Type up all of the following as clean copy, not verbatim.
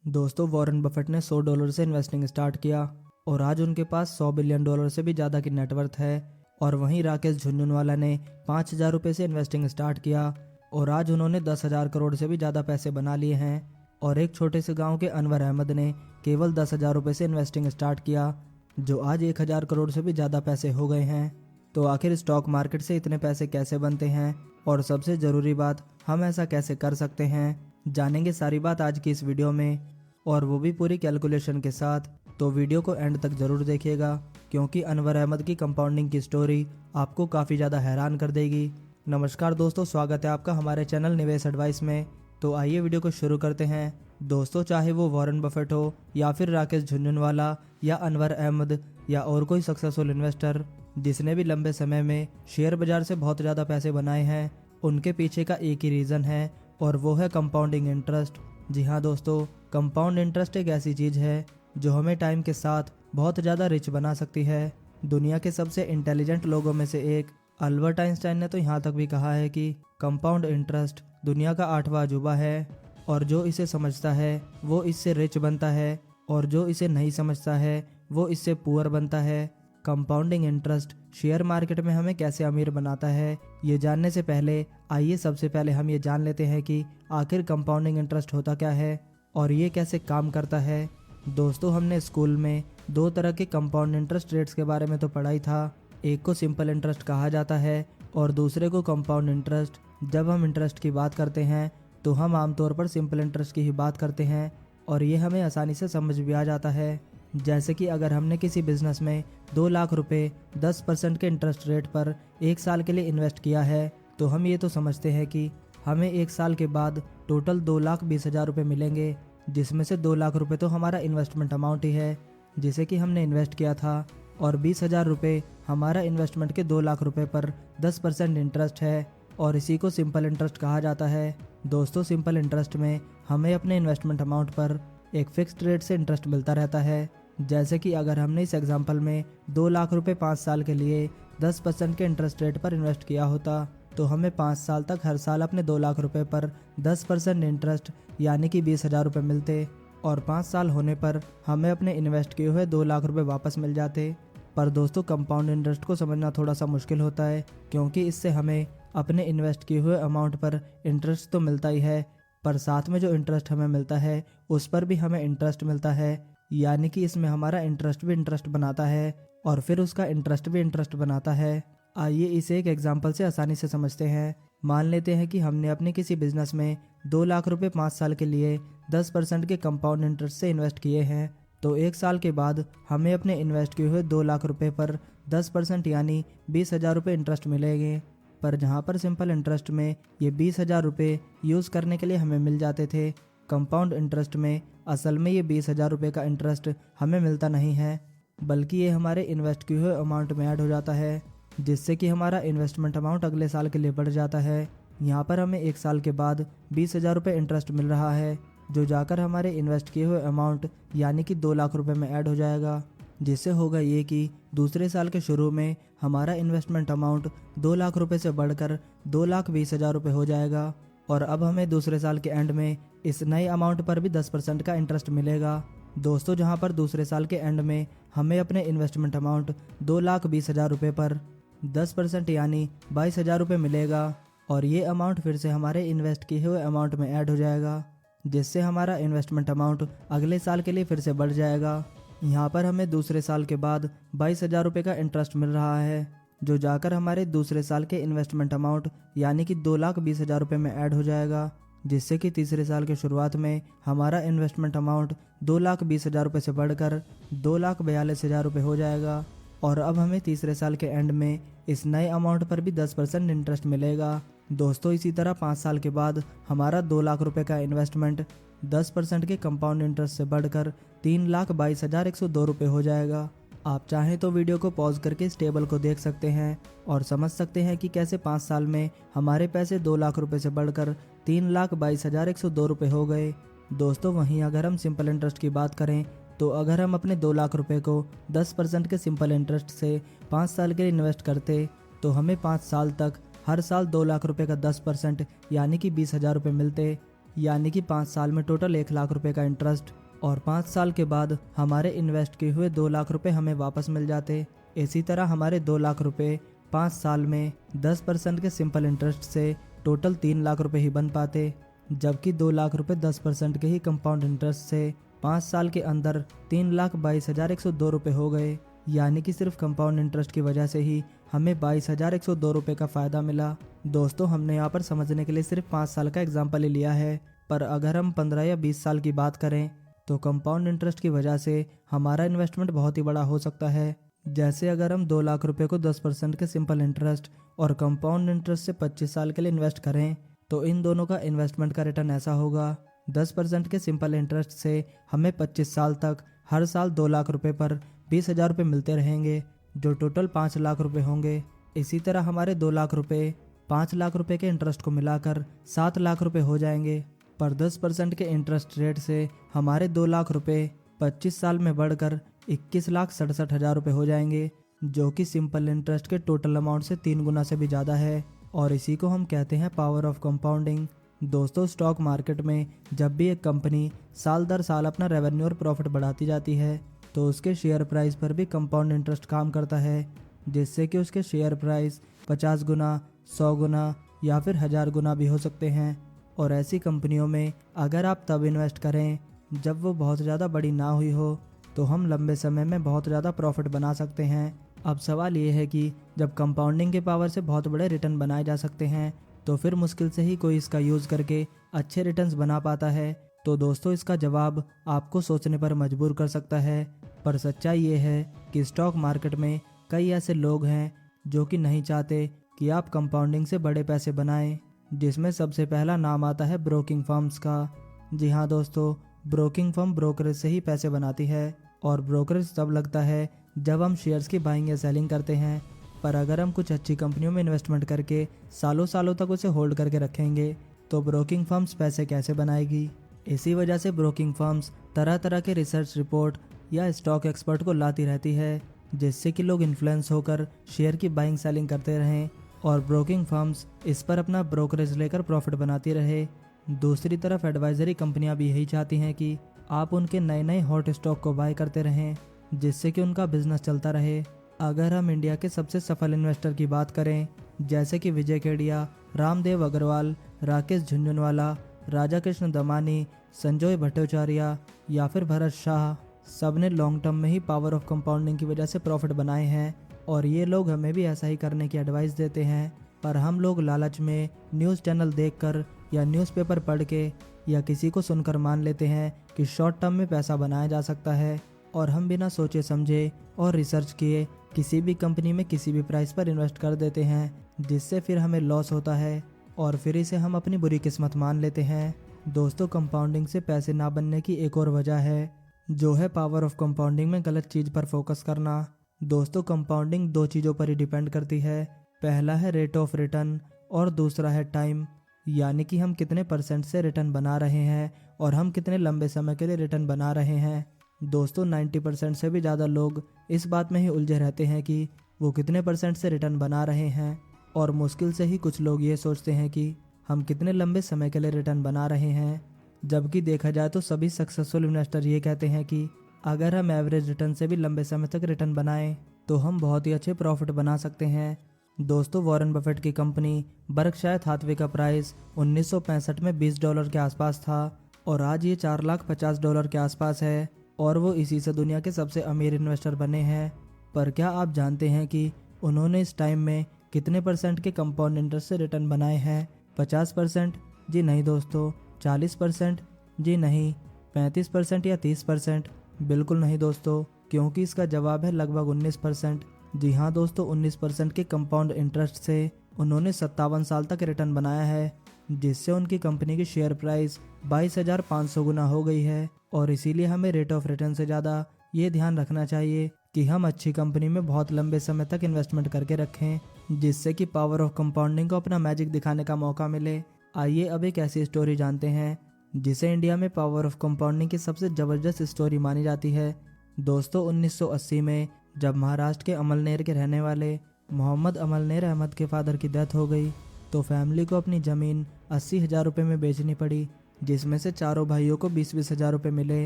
दोस्तों, Warren Buffett ने $100 से इन्वेस्टिंग स्टार्ट किया और आज उनके पास $100 बिलियन से भी ज़्यादा की नेटवर्थ है। और वहीं राकेश झुनझुनवाला ने $5000 से इन्वेस्टिंग स्टार्ट किया और आज उन्होंने 10,000 करोड़ से भी ज़्यादा पैसे बना लिए हैं। और एक छोटे से गांव के अनवर अहमद ने केवल $10,000 से इन्वेस्टिंग स्टार्ट किया, जो आज 1,000 करोड़ से भी ज़्यादा पैसे हो गए हैं। तो आखिर स्टॉक मार्केट से इतने पैसे कैसे बनते हैं और सबसे ज़रूरी बात, हम ऐसा कैसे कर सकते हैं, जानेंगे सारी बात आज की इस वीडियो में, और वो भी पूरी कैलकुलेशन के साथ। तो वीडियो को एंड तक ज़रूर देखिएगा, क्योंकि अनवर अहमद की कंपाउंडिंग की स्टोरी आपको काफ़ी ज़्यादा हैरान कर देगी। नमस्कार दोस्तों, स्वागत है आपका हमारे चैनल निवेश एडवाइस में। तो आइए वीडियो को शुरू करते हैं। दोस्तों, चाहे वो वॉरेन बफेट हो या फिर राकेश झुनझुनवाला या अनवर अहमद या और कोई सक्सेसफुल इन्वेस्टर जिसने भी लंबे समय में शेयर बाजार से बहुत ज़्यादा पैसे बनाए हैं, उनके पीछे का एक ही रीज़न है और वो है कंपाउंडिंग इंटरेस्ट। जी हाँ दोस्तों, कंपाउंड इंटरेस्ट एक ऐसी चीज़ है जो हमें टाइम के साथ बहुत ज़्यादा रिच बना सकती है। दुनिया के सबसे इंटेलिजेंट लोगों में से एक अल्बर्ट आइंस्टाइन ने तो यहाँ तक भी कहा है कि कंपाउंड इंटरेस्ट दुनिया का 8वां अजूबा है और जो इसे समझता है वो इससे रिच बनता है और जो इसे नहीं समझता है वो इससे पुअर बनता है। कंपाउंडिंग इंटरेस्ट शेयर मार्केट में हमें कैसे अमीर बनाता है, ये जानने से पहले आइए सबसे पहले हम ये जान लेते हैं कि आखिर कंपाउंडिंग इंटरेस्ट होता क्या है और ये कैसे काम करता है। दोस्तों, हमने स्कूल में 2 तरह के कंपाउंड इंटरेस्ट रेट्स के बारे में तो पढ़ा ही था। एक को सिंपल इंटरेस्ट कहा जाता है और दूसरे को कंपाउंड इंटरेस्ट। जब हम इंटरेस्ट की बात करते हैं तो हम आमतौर पर सिंपल इंटरेस्ट की ही बात करते हैं और ये हमें आसानी से समझ भी आ जाता है। जैसे कि अगर हमने किसी बिजनेस में 2 लाख रुपए 10% के इंटरेस्ट रेट पर 1 साल के लिए इन्वेस्ट किया है, तो हम ये तो समझते हैं कि हमें 1 साल के बाद टोटल 2,20,000 रुपये मिलेंगे, जिसमें से 2 लाख रुपए तो हमारा इन्वेस्टमेंट अमाउंट ही है जिसे कि हमने इन्वेस्ट किया था, और 20,000 रुपये हमारा इन्वेस्टमेंट के 2 लाख रुपए पर 10% इंटरेस्ट है और इसी को सिंपल इंटरेस्ट कहा जाता है। दोस्तों, सिंपल इंटरेस्ट में हमें अपने इन्वेस्टमेंट अमाउंट पर एक फिक्स्ड रेट से इंटरेस्ट मिलता रहता है। जैसे कि अगर हमने इस एग्जांपल में 2 लाख रुपए 5 साल के लिए 10% के इंटरेस्ट रेट पर इन्वेस्ट किया होता, तो हमें 5 साल तक हर साल अपने 2 लाख रुपए पर 10% इंटरेस्ट यानी कि 20,000 रुपये मिलते और 5 साल होने पर हमें अपने इन्वेस्ट किए हुए 2 लाख रुपए वापस मिल जाते। पर दोस्तों, कंपाउंड इंटरेस्ट को समझना थोड़ा सा मुश्किल होता है, क्योंकि इससे हमें अपने इन्वेस्ट किए हुए अमाउंट पर इंटरेस्ट तो मिलता ही है, पर साथ में जो इंटरेस्ट हमें मिलता है उस पर भी हमें इंटरेस्ट मिलता है, यानी कि इसमें हमारा इंटरेस्ट भी इंटरेस्ट बनाता है और फिर उसका इंटरेस्ट भी इंटरेस्ट बनाता है। आइए इसे एक एग्जांपल से आसानी से समझते हैं। मान लेते हैं कि हमने अपने किसी बिजनेस में 2 लाख रुपए 5 साल के लिए 10% के कंपाउंड इंटरेस्ट से इन्वेस्ट किए हैं, तो 1 साल के बाद हमें अपने इन्वेस्ट किए हुए 2 लाख रुपए पर 10% यानी 20,000 रुपये इंटरेस्ट मिलेंगे। पर जहाँ पर सिंपल इंटरेस्ट में ये 20,000 रुपये यूज़ करने के लिए हमें मिल जाते थे, कंपाउंड इंटरेस्ट में असल में ये 20,000 रुपये का इंटरेस्ट हमें मिलता नहीं है, बल्कि ये हमारे इन्वेस्ट किए हुए अमाउंट में ऐड हो जाता है, जिससे कि हमारा इन्वेस्टमेंट अमाउंट अगले साल के लिए बढ़ जाता है। यहाँ पर हमें 1 साल के बाद 20,000 रुपये इंटरेस्ट मिल रहा है, जो जाकर हमारे इन्वेस्ट किए हुए अमाउंट यानी कि 2 लाख रुपये में ऐड हो जाएगा, जिससे होगा ये कि दूसरे साल के शुरू में हमारा इन्वेस्टमेंट अमाउंट 2 लाख रुपये से बढ़कर 2,20,000 रुपये हो जाएगा और अब हमें दूसरे साल के एंड में इस नए अमाउंट पर भी 10% का इंटरेस्ट मिलेगा। दोस्तों, जहां पर दूसरे साल के एंड में हमें अपने इन्वेस्टमेंट अमाउंट 2,20,000 रुपये पर 10% यानी 22,000 रुपये मिलेगा और ये अमाउंट फिर से हमारे इन्वेस्ट किए हुए अमाउंट में ऐड हो जाएगा, जिससे हमारा इन्वेस्टमेंट अमाउंट अगले साल के लिए फिर से बढ़ जाएगा। यहाँ पर हमें दूसरे साल के बाद 22,000 रुपये का इंटरेस्ट मिल रहा है, जो जाकर हमारे दूसरे साल के इन्वेस्टमेंट अमाउंट यानी कि 2,20,000 रुपये में ऐड हो जाएगा, जिससे कि तीसरे साल के शुरुआत में हमारा इन्वेस्टमेंट अमाउंट 2,20,000 रुपये से बढ़कर 2,42,000 रुपये हो जाएगा और अब हमें तीसरे साल के एंड में इस नए अमाउंट पर भी 10% इंटरेस्ट मिलेगा। दोस्तों, इसी तरह 5 साल के बाद हमारा 2 लाख रुपये का इन्वेस्टमेंट 10% के कंपाउंड इंटरेस्ट से बढ़कर 3,22,102 रुपये हो जाएगा। आप चाहें तो वीडियो को पॉज करके इस टेबल को देख सकते हैं और समझ सकते हैं कि कैसे 5 साल में हमारे पैसे 2 लाख रुपए से बढ़कर 3,22,102 रुपये हो गए। दोस्तों, वहीं अगर हम सिंपल इंटरेस्ट की बात करें तो अगर हम अपने 2 लाख रुपए को 10% के सिंपल इंटरेस्ट से 5 साल के लिए इन्वेस्ट करते, तो हमें 5 साल तक हर साल 2 लाख रुपए का 10% यानी कि 20,000 रुपये मिलते। यानी कि 5 साल में टोटल 1 लाख रुपए का इंटरेस्ट, और 5 साल के बाद हमारे इन्वेस्ट किए हुए 2 लाख रुपए हमें वापस मिल जाते। इसी तरह हमारे 2 लाख रुपए 5 साल में 10% के सिंपल इंटरेस्ट से टोटल 3 लाख रुपए ही बन पाते, जबकि 2 लाख रुपए 10% के ही कंपाउंड इंटरेस्ट से 5 साल के अंदर 3,22,102 रुपए हो गए। यानी कि सिर्फ कंपाउंड इंटरेस्ट की वजह से ही हमें 22,102 रुपए का फ़ायदा मिला। दोस्तों, हमने यहाँ पर समझने के लिए सिर्फ 5 साल का एग्जाम्पल ही लिया है, पर अगर हम 15 या 20 साल की बात करें तो कंपाउंड इंटरेस्ट की वजह से हमारा इन्वेस्टमेंट बहुत ही बड़ा हो सकता है। जैसे अगर हम 2 लाख रुपए को 10% के सिंपल इंटरेस्ट और कंपाउंड इंटरेस्ट से 25 साल के लिए इन्वेस्ट करें तो इन दोनों का इन्वेस्टमेंट का रिटर्न ऐसा होगा। 10% के सिंपल इंटरेस्ट से हमें 25 साल तक हर साल 2 लाख रुपए पर 20,000 रुपये मिलते रहेंगे, जो टोटल 5 लाख रुपए होंगे। इसी तरह हमारे 2 लाख रुपए 5 लाख रुपए के इंटरेस्ट को मिलाकर 7 लाख रुपए हो जाएंगे, पर 10% के इंटरेस्ट रेट से हमारे 2 लाख रुपए 25 साल में बढ़कर 21,67,000 रुपये हो जाएंगे, जो कि सिंपल इंटरेस्ट के टोटल अमाउंट से 3 गुना से भी ज़्यादा है। और इसी को हम कहते हैं पावर ऑफ कंपाउंडिंग। दोस्तों, स्टॉक मार्केट में जब भी एक कंपनी साल दर साल अपना रेवेन्यू और प्रॉफिट बढ़ाती जाती है तो उसके शेयर प्राइस पर भी कंपाउंड इंटरेस्ट काम करता है, जिससे कि उसके शेयर प्राइस 50 गुना, 100 गुना या फिर 1000 गुना भी हो सकते हैं। और ऐसी कंपनियों में अगर आप तब इन्वेस्ट करें जब वो बहुत ज़्यादा बड़ी ना हुई हो तो हम लंबे समय में बहुत ज़्यादा प्रॉफिट बना सकते हैं। अब सवाल ये है कि जब कंपाउंडिंग के पावर से बहुत बड़े रिटर्न बनाए जा सकते हैं तो फिर मुश्किल से ही कोई इसका यूज़ करके अच्छे रिटर्न्स बना पाता है। तो दोस्तों, इसका जवाब आपको सोचने पर मजबूर कर सकता है, पर सच्चाई ये है कि स्टॉक मार्केट में कई ऐसे लोग हैं जो कि नहीं चाहते कि आप कंपाउंडिंग से बड़े पैसे बनाएं, जिसमें सबसे पहला नाम आता है ब्रोकिंग फर्म्स का। जी हाँ दोस्तों, ब्रोकिंग फर्म ब्रोकरेज से ही पैसे बनाती है, और ब्रोकरेज तब लगता है जब हम शेयर्स की बाइंग या सेलिंग करते हैं। पर अगर हम कुछ अच्छी कंपनियों में इन्वेस्टमेंट करके सालों सालों तक उसे होल्ड करके रखेंगे तो ब्रोकिंग फर्म्स पैसे कैसे बनाएगी। इसी वजह से ब्रोकिंग फर्म्स तरह तरह के रिसर्च रिपोर्ट या स्टॉक एक्सपर्ट को लाती रहती है, जिससे कि लोग इन्फ्लुएंस होकर शेयर की बाइंग सेलिंग करते रहें और ब्रोकिंग फर्म्स इस पर अपना ब्रोकरेज लेकर प्रॉफिट बनाती रहे। दूसरी तरफ एडवाइजरी कंपनियां भी यही चाहती हैं कि आप उनके नए नए हॉट स्टॉक को बाय करते रहें, जिससे कि उनका बिजनेस चलता रहे। अगर हम इंडिया के सबसे सफल इन्वेस्टर की बात करें, जैसे कि विजय केडिया, रामदेव अग्रवाल, राकेश झुंझुनवाला, राजा कृष्ण दमानी, संजय भट्टाचार्य या फिर भरत शाह, सब ने लॉन्ग टर्म में ही पावर ऑफ कंपाउंडिंग की वजह से प्रॉफिट बनाए हैं, और ये लोग हमें भी ऐसा ही करने की एडवाइस देते हैं। पर हम लोग लालच में न्यूज़ चैनल देखकर या न्यूज़पेपर पढ़ के या किसी को सुनकर मान लेते हैं कि शॉर्ट टर्म में पैसा बनाया जा सकता है, और हम बिना सोचे समझे और रिसर्च किए किसी भी कंपनी में किसी भी प्राइस पर इन्वेस्ट कर देते हैं, जिससे फिर हमें लॉस होता है और फिर इसे हम अपनी बुरी किस्मत मान लेते हैं। दोस्तों, कंपाउंडिंग से पैसे ना बनने की एक और वजह है, जो है पावर ऑफ कंपाउंडिंग में गलत चीज़ पर फोकस करना। दोस्तों, कंपाउंडिंग 2 चीज़ों पर ही डिपेंड करती है। पहला है रेट ऑफ रिटर्न और दूसरा है टाइम, यानी कि हम कितने % से रिटर्न बना रहे हैं और हम कितने लंबे समय के लिए रिटर्न बना रहे हैं। दोस्तों, 90% से भी ज़्यादा लोग इस बात में ही उलझे रहते हैं कि वो कितने % से रिटर्न बना रहे हैं, और मुश्किल से ही कुछ लोग ये सोचते हैं कि हम कितने लंबे समय के लिए रिटर्न बना रहे हैं। जबकि देखा जाए तो सभी सक्सेसफुल इन्वेस्टर ये कहते हैं कि अगर हम एवरेज रिटर्न से भी लंबे समय तक रिटर्न बनाएं तो हम बहुत ही अच्छे प्रॉफिट बना सकते हैं। दोस्तों, वॉरेन बफेट की कंपनी बर्कशायर हाथवे का प्राइस 1965 में $20 के आसपास था, और आज ये $4,50,000 के आसपास है, और वो इसी से दुनिया के सबसे अमीर इन्वेस्टर बने हैं। पर क्या आप जानते हैं कि उन्होंने इस टाइम में कितने % के कंपाउंड इंटरेस्ट से रिटर्न बनाए हैं? 50%? जी नहीं दोस्तों। 40%? जी नहीं। 35% या 30%? बिल्कुल नहीं दोस्तों, क्योंकि इसका जवाब है लगभग 19%। जी हाँ दोस्तों, 19% के कंपाउंड इंटरेस्ट से उन्होंने 57 साल तक रिटर्न बनाया है, जिससे उनकी कंपनी की शेयर प्राइस 22,500 गुना हो गई है। और इसीलिए हमें रेट ऑफ रिटर्न से ज़्यादा ये ध्यान रखना चाहिए कि हम अच्छी कंपनी में बहुत लंबे समय तक इन्वेस्टमेंट करके रखें, जिससे कि पावर ऑफ कंपाउंडिंग को अपना मैजिक दिखाने का मौका मिले। आइए अब एक ऐसी स्टोरी जानते हैं जिसे इंडिया में पावर ऑफ कंपाउंडिंग की सबसे ज़बरदस्त स्टोरी मानी जाती है। दोस्तों, 1980 में जब महाराष्ट्र के अमलनेर के रहने वाले मोहम्मद अमलनेर अहमद के फादर की डेथ हो गई तो फैमिली को अपनी ज़मीन 80,000 रुपये में बेचनी पड़ी, जिसमें से चारों भाइयों को 20-20 हजार रुपये मिले।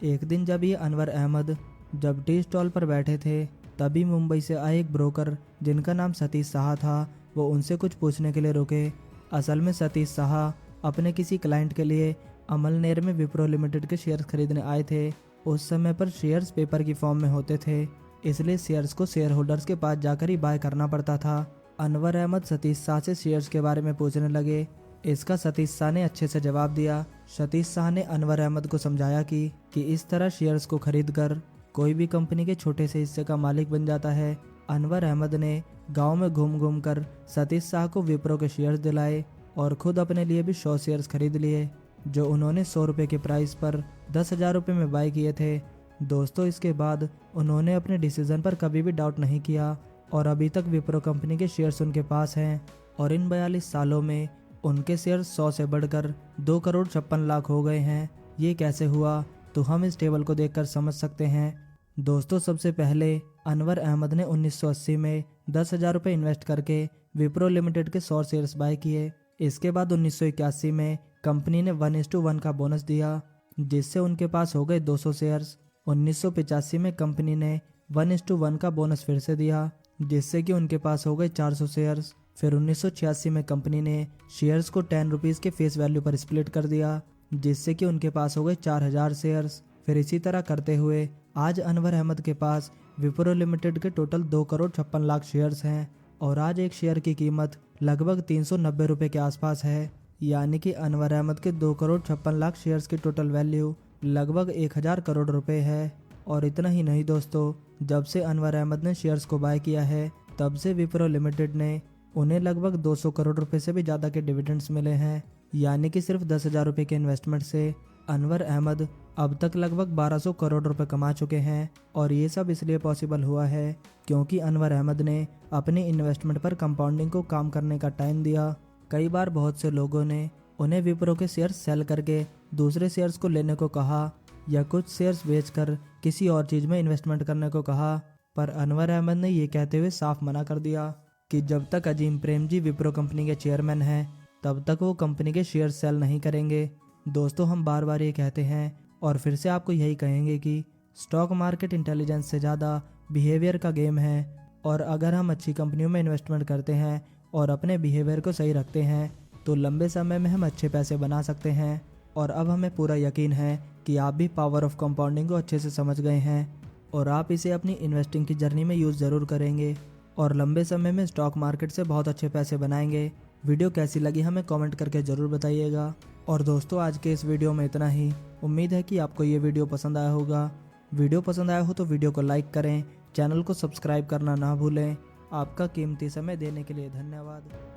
एक दिन जब ये अनवर अहमद जब टी स्टॉल पर बैठे थे, तभी मुंबई से आए एक ब्रोकर जिनका नाम सतीश साहा था, वो उनसे कुछ पूछने के लिए रुके। असल में सतीश साहा अपने किसी क्लाइंट के लिए अमलनेर में विप्रो लिमिटेड के शेयर्स खरीदने आए थे। उस समय पर शेयर्स पेपर की फॉर्म में होते थे, इसलिए शेयर्स को शेयर होल्डर्स के पास जाकर ही बाय करना पड़ता था। अनवर अहमद सतीश शाह से शेयर्स के बारे में पूछने लगे। इसका सतीश शाह ने अच्छे से जवाब दिया। सतीश शाह ने अनवर अहमद को समझाया कि इस तरह शेयर्स को खरीद कर कोई भी कंपनी के छोटे से हिस्से का मालिक बन जाता है। अनवर अहमद ने गांव में घूम घूम कर सतीश शाह को विप्रो के शेयर्स दिलाए और खुद अपने लिए भी 100 शेयर्स खरीद लिए, जो उन्होंने 100 रुपये के प्राइस पर 10,000 रुपये में बाय किए थे। दोस्तों, इसके बाद उन्होंने अपने डिसीजन पर कभी भी डाउट नहीं किया और अभी तक विप्रो कंपनी के शेयर्स उनके पास हैं और इन 42 सालों में उनके शेयर्स 100 से बढ़कर 2,56,00,000 हो गए हैं। ये कैसे हुआ, तो हम इस टेबल को देखकर समझ सकते हैं। दोस्तों, सबसे पहले अनवर अहमद ने 1980 में 10,000 रुपये इन्वेस्ट करके विप्रो लिमिटेड के 100 शेयर्स बाय किए। इसके बाद 1981 में कंपनी ने 1:1 का बोनस दिया, जिससे उनके पास हो गए 200 शेयर्स। 1985 में कंपनी ने 1:1 का बोनस फिर से दिया, जिससे कि उनके पास हो गए 400 शेयर्स। फिर 1986 में कंपनी ने शेयर्स को 10 रुपीज़ के फेस वैल्यू पर स्प्लिट कर दिया, जिससे कि उनके पास हो गए 4,000 शेयर्स। फिर इसी तरह करते हुए आज अनवर अहमद के पास विप्रो लिमिटेड के टोटल 2,56,00,000 शेयर्स हैं और आज एक शेयर की कीमत लगभग 390 रुपये के आसपास है। यानी कि अनवर अहमद के 2,56,00,000 शेयर्स की टोटल वैल्यू लगभग 1,000 करोड़ रुपए है। और इतना ही नहीं दोस्तों, जब से अनवर अहमद ने शेयर्स को बाय किया है, तब से विप्रो लिमिटेड ने उन्हें लगभग 200 करोड़ रुपए से भी ज़्यादा के डिविडेंड्स मिले हैं। यानी कि सिर्फ 10,000 रुपये के इन्वेस्टमेंट से अनवर अहमद अब तक लगभग 1,200 करोड़ रुपए कमा चुके हैं। और ये सब इसलिए पॉसिबल हुआ है क्योंकि अनवर अहमद ने अपने इन्वेस्टमेंट पर कंपाउंडिंग को काम करने का टाइम दिया। कई बार बहुत से लोगों ने उन्हें विप्रो के शेयर्स सेल करके दूसरे शेयर्स को लेने को कहा या कुछ शेयर्स बेचकर किसी और चीज़ में इन्वेस्टमेंट करने को कहा, पर अनवर अहमद ने ये कहते हुए साफ मना कर दिया कि जब तक अजीम प्रेमजी विप्रो कंपनी के चेयरमैन हैं, तब तक वो कंपनी के शेयर सेल नहीं करेंगे। दोस्तों, हम बार बार ये कहते हैं और फिर से आपको यही कहेंगे कि स्टॉक मार्केट इंटेलिजेंस से ज़्यादा बिहेवियर का गेम है। और अगर हम अच्छी कंपनियों में इन्वेस्टमेंट करते हैं और अपने बिहेवियर को सही रखते हैं, तो लंबे समय में हम अच्छे पैसे बना सकते हैं। और अब हमें पूरा यकीन है कि आप भी पावर ऑफ कंपाउंडिंग को अच्छे से समझ गए हैं और आप इसे अपनी इन्वेस्टिंग की जर्नी में यूज़ ज़रूर करेंगे और लंबे समय में स्टॉक मार्केट से बहुत अच्छे पैसे बनाएंगे। वीडियो कैसी लगी हमें कमेंट करके ज़रूर बताइएगा। और दोस्तों, आज के इस वीडियो में इतना ही। उम्मीद है कि आपको ये वीडियो पसंद आया होगा। वीडियो पसंद आया हो तो वीडियो को लाइक करें, चैनल को सब्सक्राइब करना ना भूलें। आपका कीमती समय देने के लिए धन्यवाद।